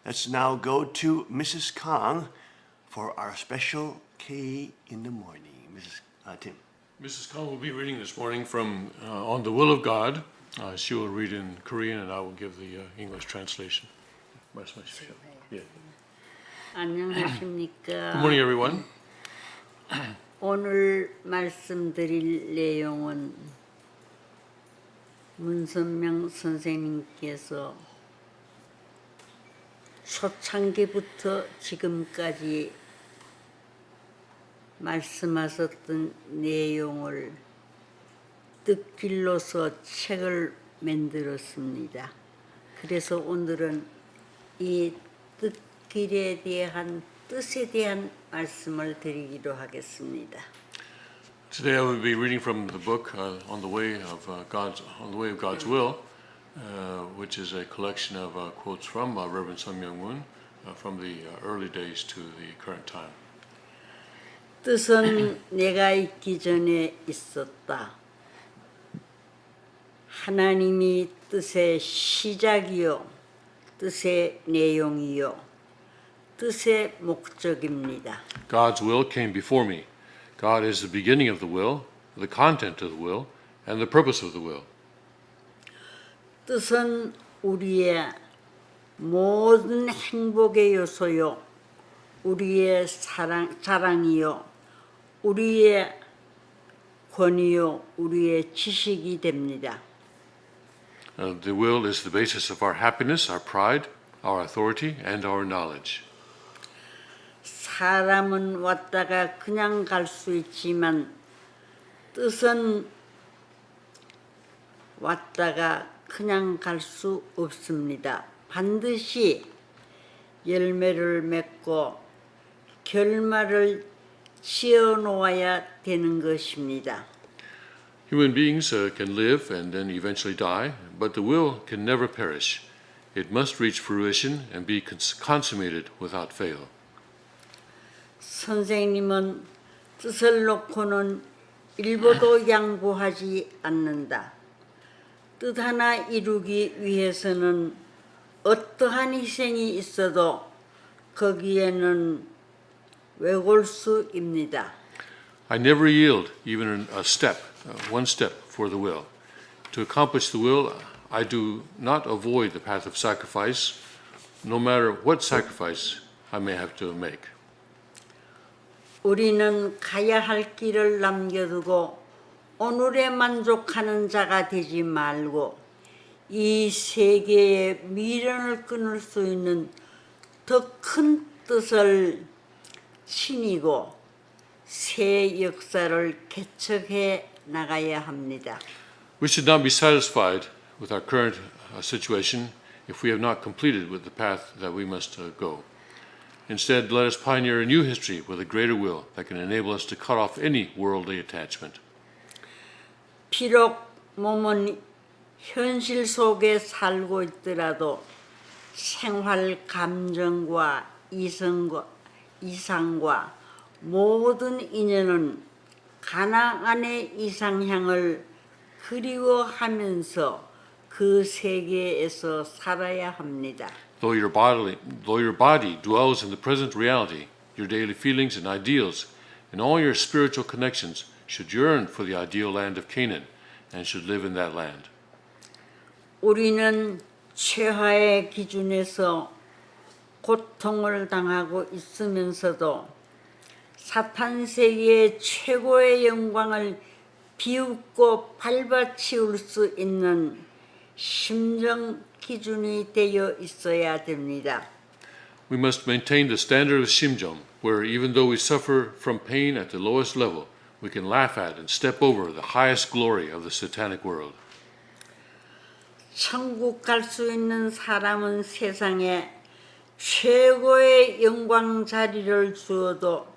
Let's now go to Mrs. Kang for our special K in the morning. Mrs. Tim. Mrs. Kang will be reading this morning from On the Will of God. She will read in Korean and I will give the English translation. 말씀하십시오. 예. 안녕하십니까. Good morning, everyone. 오늘 말씀드릴 내용은 문선명 선생님께서 초창기부터 지금까지 말씀하셨던 내용을 뜻길로서 책을 만들었습니다. 그래서 오늘은 이 뜻길에 대한 뜻에 대한 말씀을 드리기로 하겠습니다. Today I will be reading from the book On the Way of God's Will, which is a collection of quotes from Reverend Sun Myung-moon from the early days to the current time. 뜻은 내가 있기 전에 있었다. 하나님이 뜻의 시작이요, 뜻의 내용이요, 뜻의 목적입니다. God's will came before me. God is the beginning of the will, the content of the will, and the purpose of the will. 뜻은 우리의 모든 행복의 요소요, 우리의 자랑이요, 우리의 권위요, 우리의 지식이 됩니다. The will is the basis of our happiness, our pride, our authority, and our knowledge. 사람은 왔다가 그냥 갈 수 있지만 뜻은 왔다가 그냥 갈 수 없습니다. 반드시 열매를 맺고 결말을 지어 놓아야 되는 것입니다. Human beings can live and then eventually die, but the will can never perish. It must reach fruition and be consummated without fail. 선생님은 뜻을 놓고는 일보도 양보하지 않는다. 뜻 하나 이루기 위해서는 어떠한 희생이 있어도 거기에는 외골수입니다. I never yield even a step, one step for the will. To accomplish the will, I do not avoid the path of sacrifice, no matter what sacrifice I may have to make. 우리는 가야 할 길을 남겨두고 오늘에 만족하는 자가 되지 말고 이 세계의 미련을 끊을 수 있는 더 큰 뜻을 지니고 새 역사를 개척해 나가야 합니다. We should not be satisfied with our current situation if we have not completed with the path that we must go. Instead, let us pioneer a new history with a greater will that can enable us to cut off any worldly attachment. 비록 몸은 현실 속에 살고 있더라도 생활 감정과 이상과 모든 인연은 가나안의 이상향을 그리워하면서 그 세계에서 살아야 합니다. Though your body dwells in the present reality, your daily feelings and ideals, and all your spiritual connections should yearn for the ideal land of Canaan and should live in that land. 우리는 최하의 기준에서 고통을 당하고 있으면서도 사탄 세계의 최고의 영광을 비웃고 밟아치울 수 있는 심정 기준이 되어 있어야 됩니다. We must maintain the standard of Shimjong, where even though we suffer from pain at the lowest level, we can laugh at and step over the highest glory of the satanic world. 천국 갈 수 있는 사람은 세상에 최고의 영광 자리를 주어도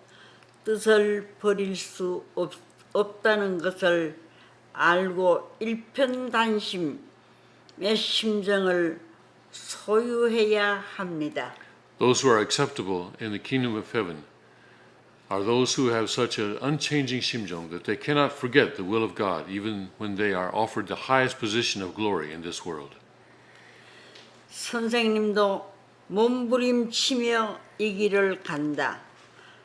뜻을 버릴 수 없다는 것을 알고 일편단심의 심정을 소유해야 합니다. Those who are acceptable in the kingdom of heaven are those who have such an unchanging Shimjong that they cannot forget the will of God even when they are offered the highest position of glory in this world. 선생님도 몸부림치며 이 길을 간다.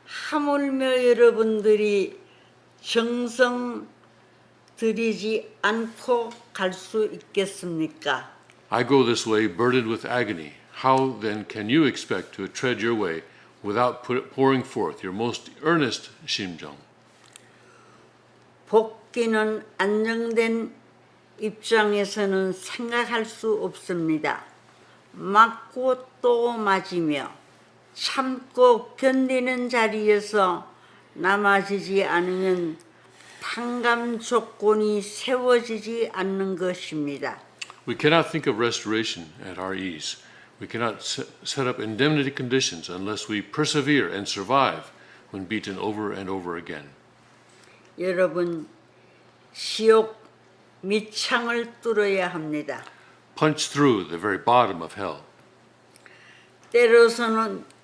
하물며 여러분들이 정성 들이지 않고 갈 수 있겠습니까? I go this way burdened with agony. How then can you expect to tread your way without pouring forth your most earnest 심정? 복귀는 안정된 입장에서는 생각할 수 없습니다. 맞고 또 맞으며 참고 견디는 자리에서 남아지지 않으면 탕감 조건이 세워지지 않는 것입니다. We cannot think of restoration at our ease. We cannot set up indemnity conditions unless we persevere and survive when beaten over and over again. 여러분, 지옥 밑창을 뚫어야 합니다. Punch through the very bottom of hell.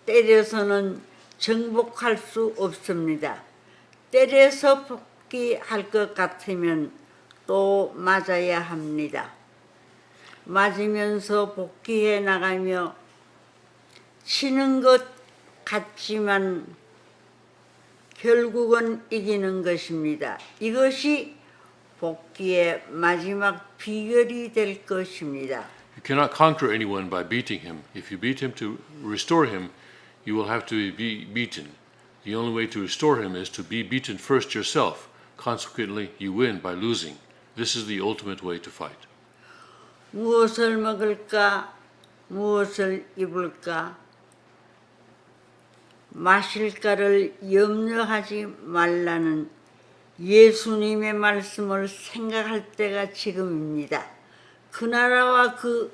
때려서는 정복할 수 없습니다. 때려서 복귀할 것 같으면 또 맞아야 합니다. 맞으면서 복귀해 나가며 치는 것 같지만 결국은 이기는 것입니다. 이것이 복귀의 마지막 비결이 될 것입니다. You cannot conquer anyone by beating him. If you beat him to restore him, you will have to be beaten. The only way to restore him is to be beaten first yourself. Consequently, you win by losing. This is the ultimate way to fight. 무엇을 먹을까, 무엇을 입을까, 마실까를 염려하지 말라는 예수님의 말씀을 생각할 때가 지금입니다. 그 나라와 그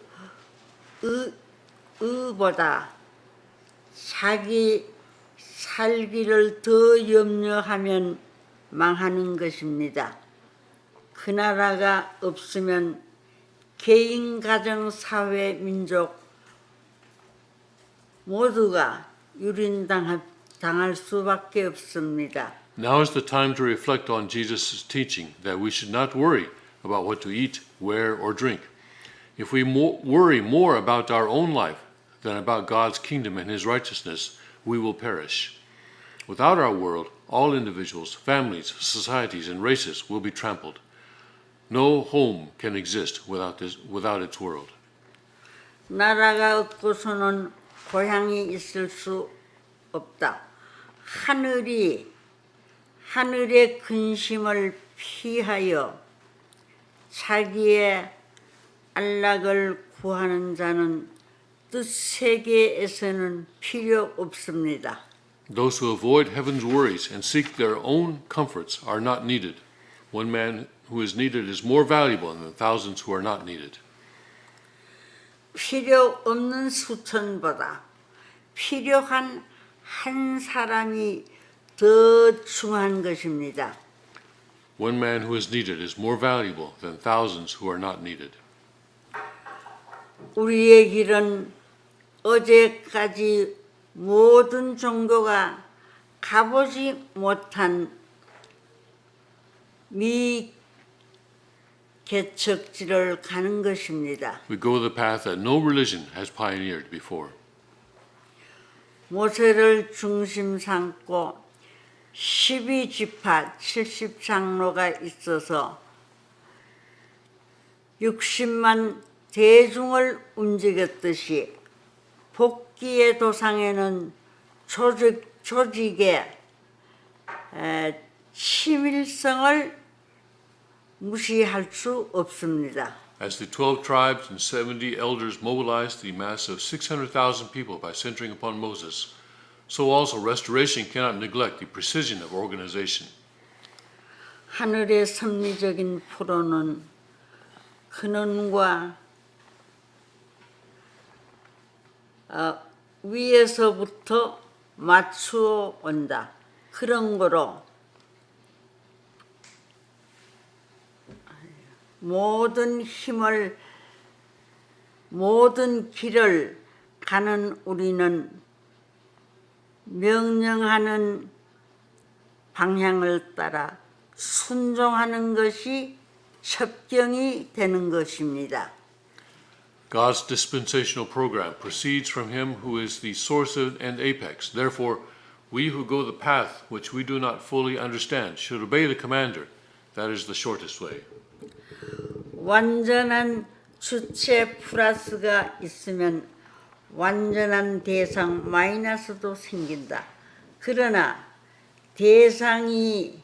의보다 자기 살기를 더 염려하면 망하는 것입니다. 그 나라가 없으면 개인, 가정, 사회, 민족 모두가 유린당할 수밖에 없습니다. Now is the time to reflect on Jesus' teaching that we should not worry about what to eat, wear, or drink. If we worry more about our own life than about God's kingdom and His righteousness, we will perish. Without our world, all individuals, families, societies, and races will be trampled. No home can exist without its world. 나라가 없고서는 고향이 있을 수 없다. 하늘의 근심을 피하여 자기의 안락을 구하는 자는 뜻세계에서는 필요 없습니다. Those who avoid heaven's worries and seek their own comforts are not needed. One man who is needed is more valuable than thousands who are not needed. 필요 없는 수천보다 필요한 한 사람이 더 중요한 것입니다. One man who is needed is more valuable than thousands who are not needed. 우리의 길은 어제까지 모든 종교가 가보지 못한 미개척지를 가는 것입니다. We go the path that no religion has pioneered before. 모세를 중심 삼고 12지파 70장로가 있어서 60만 대중을 움직였듯이 복귀의 도상에는 조직의 치밀성을 무시할 수 없습니다. As the 12 tribes and 70 elders mobilized the mass of 600,000 people by centering upon Moses, so also restoration cannot neglect the precision of organization. 하늘의 섭리적인 포로는 근원과 위에서부터 맞추어 온다. 그런 거로 모든 길을 가는 우리는 명령하는 방향을 따라 순종하는 것이 첩경이 되는 것입니다. God's dispensational program proceeds from Him who is the source and apex. Therefore, we who go the path which we do not fully understand should obey the commander. That is the shortest way. 완전한 주체 플러스가 있으면 완전한 대상 마이너스도 생긴다. 그러나 대상이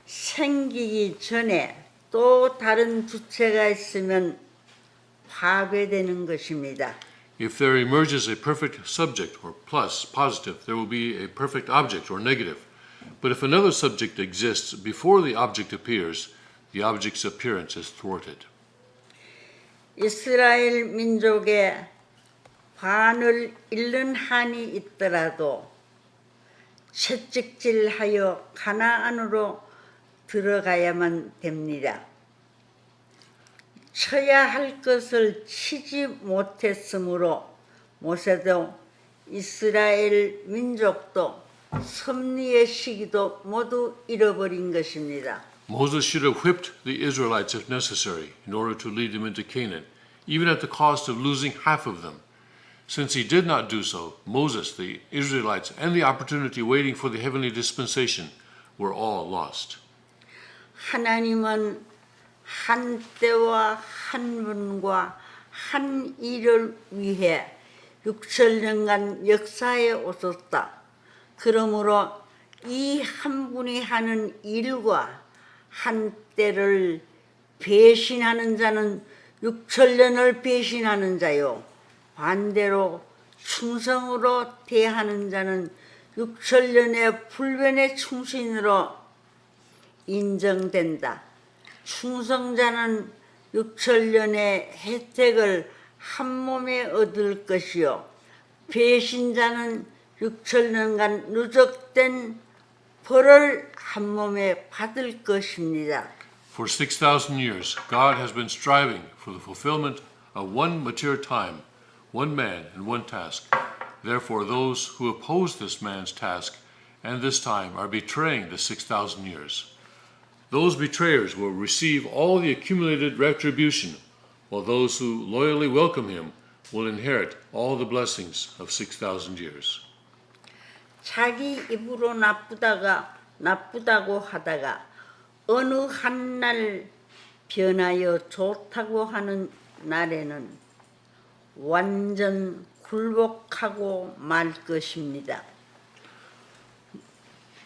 생기기 전에 또 다른 주체가 있으면 파괴되는 것입니다. If there emerges a perfect subject or plus, positive, there will be a perfect object or negative. But if another subject exists before the object appears, the object's appearance is thwarted. 이스라엘 민족의 반을 잃는 한이 있더라도 채찍질하여 가나안으로 들어가야만 됩니다. 쳐야 할 것을 치지 못했으므로 모세도 이스라엘 민족도 섭리의 시기도 모두 잃어버린 것입니다. Moses should have whipped the Israelites if necessary in order to lead them into Canaan, even at the cost of losing half of them. Since he did not do so, Moses, the Israelites, and the opportunity waiting for the heavenly dispensation were all lost. 하나님은 한 때와 한 분과 한 일을 위해 6천년간 역사에 오셨다. 그러므로 이 한 분이 하는 일과 한 때를 배신하는 자는 6천년을 배신하는 자요. 반대로 충성으로 대하는 자는 6천년의 불변의 충신으로 인정된다. 충성자는 6천년의 혜택을 한 몸에 얻을 것이요. 배신자는 6천년간 누적된 벌을 한 몸에 받을 것입니다. For 6,000 years, God has been striving for the fulfillment of one mature time, one man and one task. Therefore, those who oppose this man's task and this time are betraying the 6,000 years. Those betrayers will receive all the accumulated retribution, while those who loyally welcome him will inherit all the blessings of 6,000 years. 자기 입으로 나쁘다고 하다가 어느 한 날 변하여 좋다고 하는 날에는 완전 굴복하고 말 것입니다.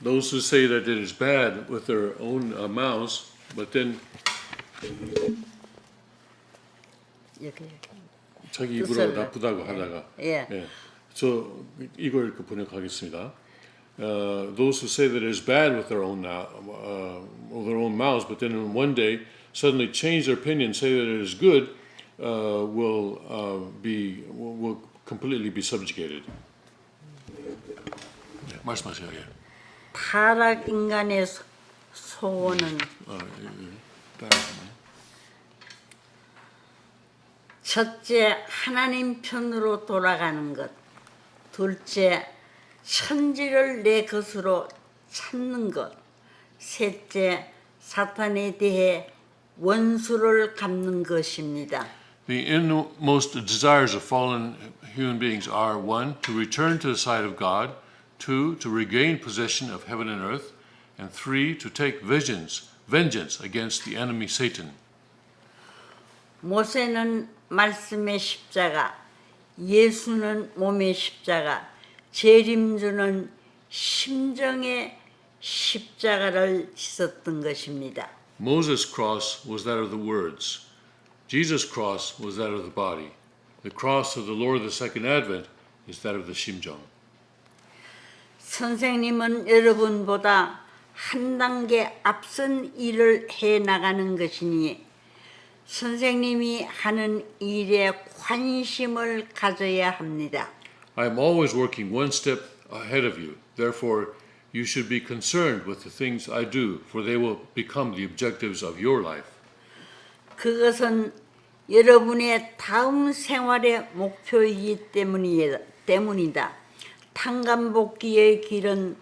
Those who say that it is bad with their own mouths, but then 자기 입으로 뜻을 나쁘다고 하다가 예. 저 이걸 번역하겠습니다. Those who say that it is bad with their own mouths, but then in one day suddenly change their opinion, say that it is good, will completely be subjugated. 네, 말씀하세요. 예. 타락 인간의 소원은 첫째 하나님 편으로 돌아가는 것, 둘째 천지를 내 것으로 찾는 것, 셋째 사탄에 대해 원수를 갚는 것입니다. The inmost desires of fallen human beings are 1. To return to the side of God, 2. To regain possession of heaven and earth, and 3. To take vengeance against the enemy Satan. 모세는 말씀의 십자가, 예수는 몸의 십자가, 재림주는 심정의 십자가를 지었던 것입니다. Moses' cross was that of the words. Jesus' cross was that of the body. The cross of the Lord of the Second Advent is that of the 심정. 선생님은 여러분보다 한 단계 앞선 일을 해 나가는 것이니 선생님이 하는 일에 관심을 가져야 합니다. I am always working one step ahead of you. Therefore, you should be concerned with the things I do, for they will become the objectives of your life. 그것은 여러분의 다음 생활의 목표이기 때문이다. 탕감복귀의 길은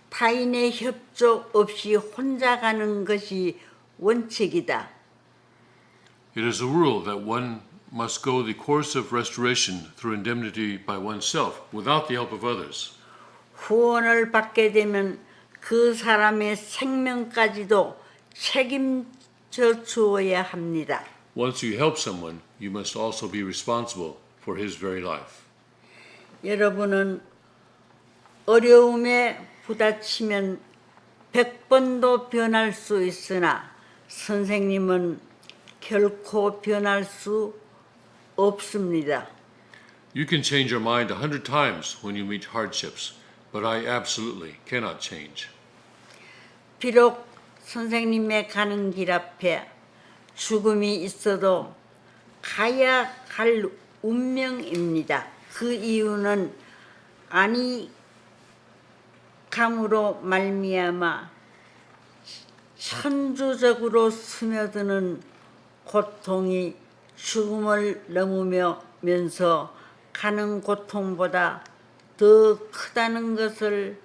타인의 협조 없이 혼자 가는 것이 원칙이다. It is a rule that one must go the course of restoration through indemnity by oneself without the help of others. 후원을 받게 되면 그 사람의 생명까지도 책임져 주어야 합니다. Once you help someone, you must also be responsible for his very life. 여러분은 어려움에 부딪히면 100번도 변할 수 있으나 선생님은 결코 변할 수 없습니다. You can change your mind 100 times when you meet hardships, but I absolutely cannot change. 비록 선생님의 가는 길 앞에 죽음이 있어도 가야 할 운명입니다. 그 이유는 안이감으로 말미암아 천주적으로 스며드는 고통이 죽음을 넘으면서 가는 고통보다 더 크다는 것을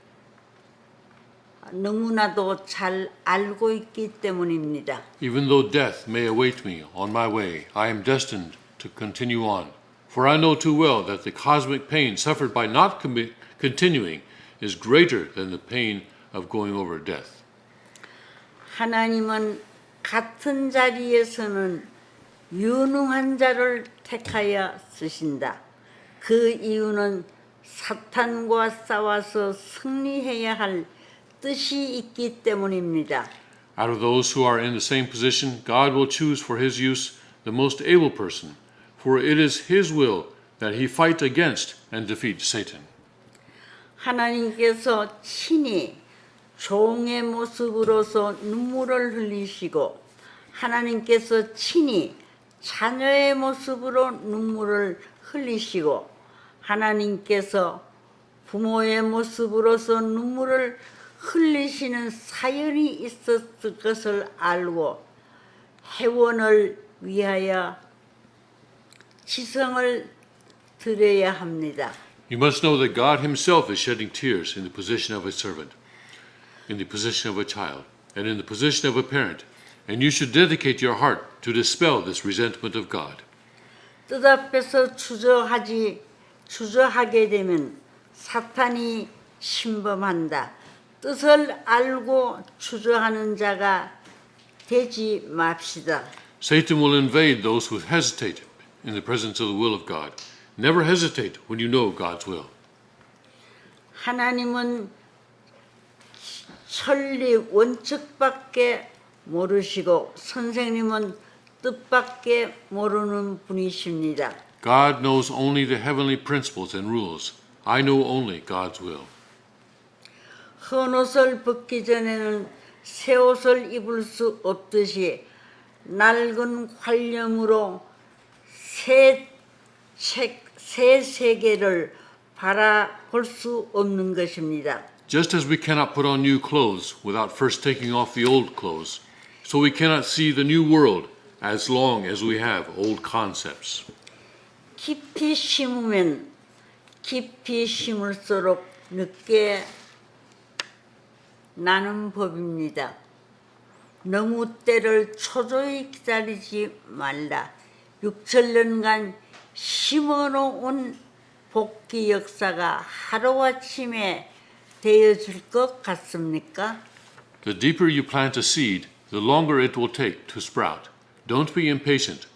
너무나도 잘 알고 있기 때문입니다. Even though death may await me on my way, I am destined to continue on. For I know too well that the cosmic pain suffered by not continuing is greater than the pain of going over death. 하나님은 같은 자리에서는 유능한 자를 택하여 쓰신다. 그 이유는 사탄과 싸워서 승리해야 할 뜻이 있기 때문입니다. Out of those who are in the same position, God will choose for his use the most able person, for it is his will that he fight against and defeat Satan. 하나님께서 친히 종의 모습으로서 눈물을 흘리시고 하나님께서 친히 자녀의 모습으로 눈물을 흘리시고 하나님께서 부모의 모습으로서 눈물을 흘리시는 사연이 있었을 것을 알고 회원을 위하여 지성을 드려야 합니다. You must know that God himself is shedding tears in the position of a servant, in the position of a child, and in the position of a parent, and you should dedicate your heart to dispel this resentment of God. 뜻 앞에서 주저하게 되면 사탄이 침범한다. 뜻을 알고 주저하는 자가 되지 맙시다. Satan will invade those who hesitate in the presence of the will of God. Never hesitate when you know God's will. 하나님은 천리 원칙밖에 모르시고 선생님은 뜻밖에 모르는 분이십니다. God knows only the heavenly principles and rules. I know only God's will. 헌옷을 벗기 전에는 새 옷을 입을 수 없듯이 낡은 관념으로 새 세계를 바라볼 수 없는 것입니다. Just as we cannot put on new clothes without first taking off the old clothes, so we cannot see the new world as long as we have old concepts. 깊이 심으면 깊이 심을수록 늦게 나는 법입니다. 너무 때를 초조히 기다리지 말라. 6천년간 심어놓은 복귀 역사가 하루아침에 되어질 것 같습니까? The deeper you plant a seed, the longer it will take to sprout. Don't be impatient.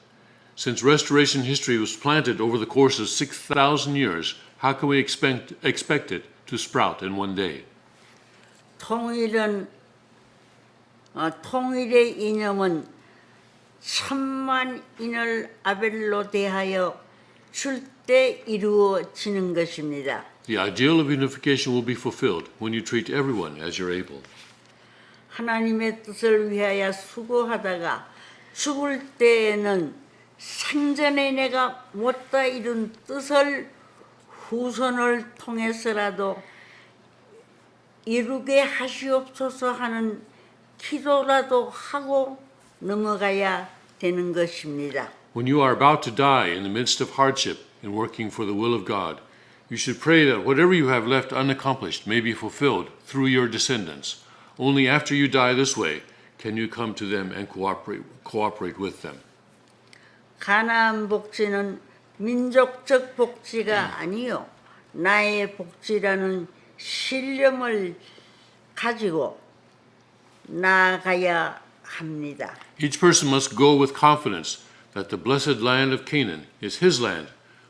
Since restoration history was planted over the course of 6,000 years, how can we expect it to sprout in one day? 통일의 이념은 천만인을 아벨로 대하여 줄 때 이루어지는 것입니다. The ideal of unification will be fulfilled when you treat everyone as you're able. 하나님의 뜻을 위하여 수고하다가 죽을 때에는 생전에 내가 못다 이룬 뜻을 후손을 통해서라도 이루게 하시옵소서 하는 기도라도 하고 넘어가야 되는 것입니다. When you are about to die in the midst of hardship in working for the will of God, you should pray that whatever you have left unaccomplished may be fulfilled through your descendants. Only after you die this way can you come to them and cooperate with them. 가나안 복지는 민족적 복지가 아니요 나의 복지라는 신념을 가지고 나아가야 합니다. Each person must go with confidence that the blessed land of Canaan is his land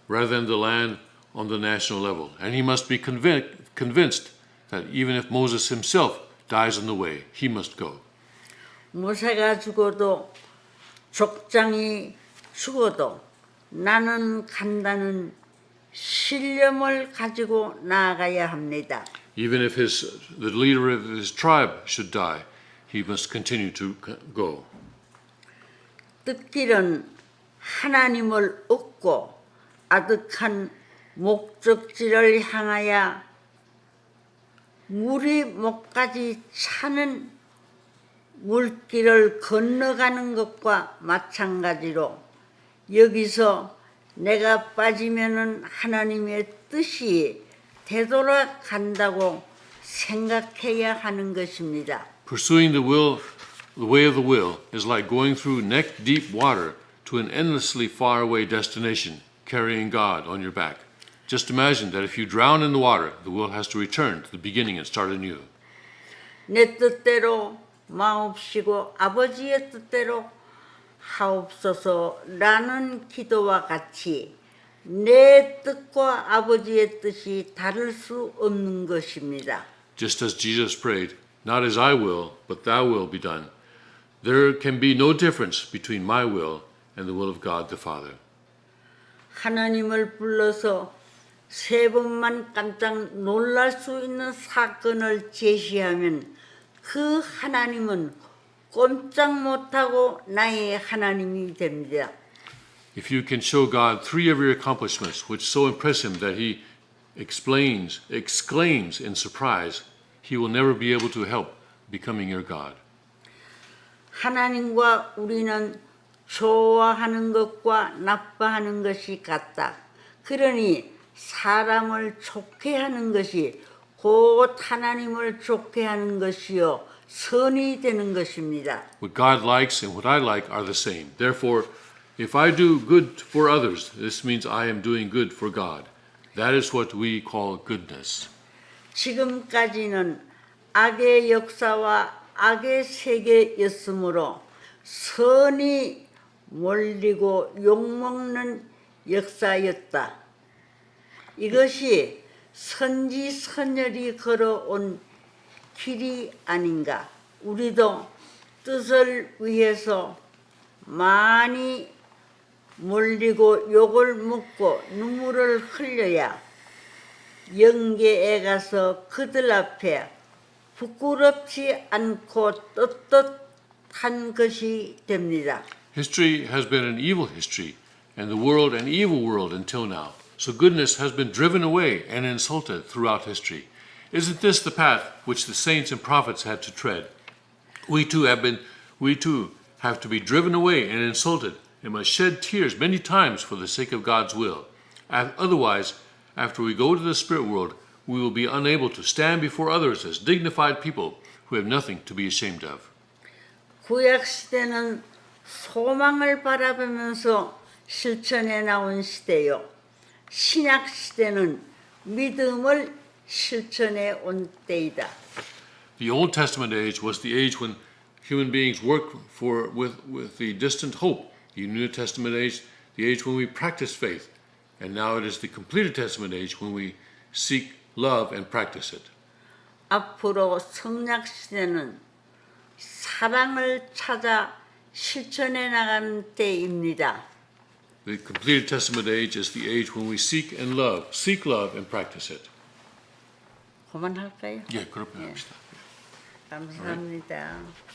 rather than the land on the national level. And he must be convinced that even if Moses himself dies on the way, he must go. 모세가 죽어도 족장이 죽어도 나는 간다는 신념을 가지고 나아가야 합니다. Even if the leader of his tribe should die, he must continue to go. 뜻길은 하나님을 얻고 아득한 목적지를 향하여 물이 목까지 차는 물길을 건너가는 것과 마찬가지로 여기서 내가 빠지면은 하나님의 뜻이 되돌아간다고 생각해야 하는 것입니다. Pursuing the way of the will is like going through neck-deep water to an endlessly far-away destination, carrying God on your back. Just imagine that if you drown in the water, the will has to return to the beginning and start anew. 내 뜻대로 마옵시고 아버지의 뜻대로 하옵소서라는 기도와 같이 내 뜻과 아버지의 뜻이 다를 수 없는 것입니다. Just as Jesus prayed, not as I will, but thy will be done. There can be no difference between my will and the will of God the Father. 하나님을 불러서 세 번만 깜짝 놀랄 수 있는 사건을 제시하면 그 하나님은 꼼짝 못하고 나의 하나님이 됩니다. If you can show God 3 of your accomplishments which so impress him that he exclaims in surprise, he will never be able to help becoming your God. 하나님과 우리는 좋아하는 것과 나빠하는 것이 같다. 그러니 사람을 좋게 하는 것이 곧 하나님을 좋게 하는 것이요 선이 되는 것입니다. What God likes and what I like are the same. Therefore, if I do good for others, this means I am doing good for God. That is what we call goodness. 지금까지는 악의 역사와 악의 세계였으므로 선이 몰리고 욕먹는 역사였다. 이것이 선지선열이 걸어온 길이 아닌가. 우리도 뜻을 위해서 많이 몰리고 욕을 먹고 눈물을 흘려야 영계에 가서 그들 앞에 부끄럽지 않고 떳떳한 것이 됩니다. History has been an evil history, and the world an evil world until now. So goodness has been driven away and insulted throughout history. Isn't this the path which the saints and prophets had to tread? We too have to be driven away and insulted, and must shed tears many times for the sake of God's will. Otherwise, after we go to the spirit world, we will be unable to stand before others as dignified people who have nothing to be ashamed of. 구약 시대는 소망을 바라보면서 실천해 나온 시대요. 신약 시대는 믿음을 실천해 온 때이다. The Old Testament age was the age when human beings worked with the distant hope. The New Testament age, the age when we practice faith. And now it is the completed Testament age when we seek love and practice it. 앞으로 성약 시대는 사랑을 찾아 실천해 나가는 때입니다. The completed Testament age is the age when we seek love and practice it. 그만할까요? 예, 그렇게 합시다. 감사합니다.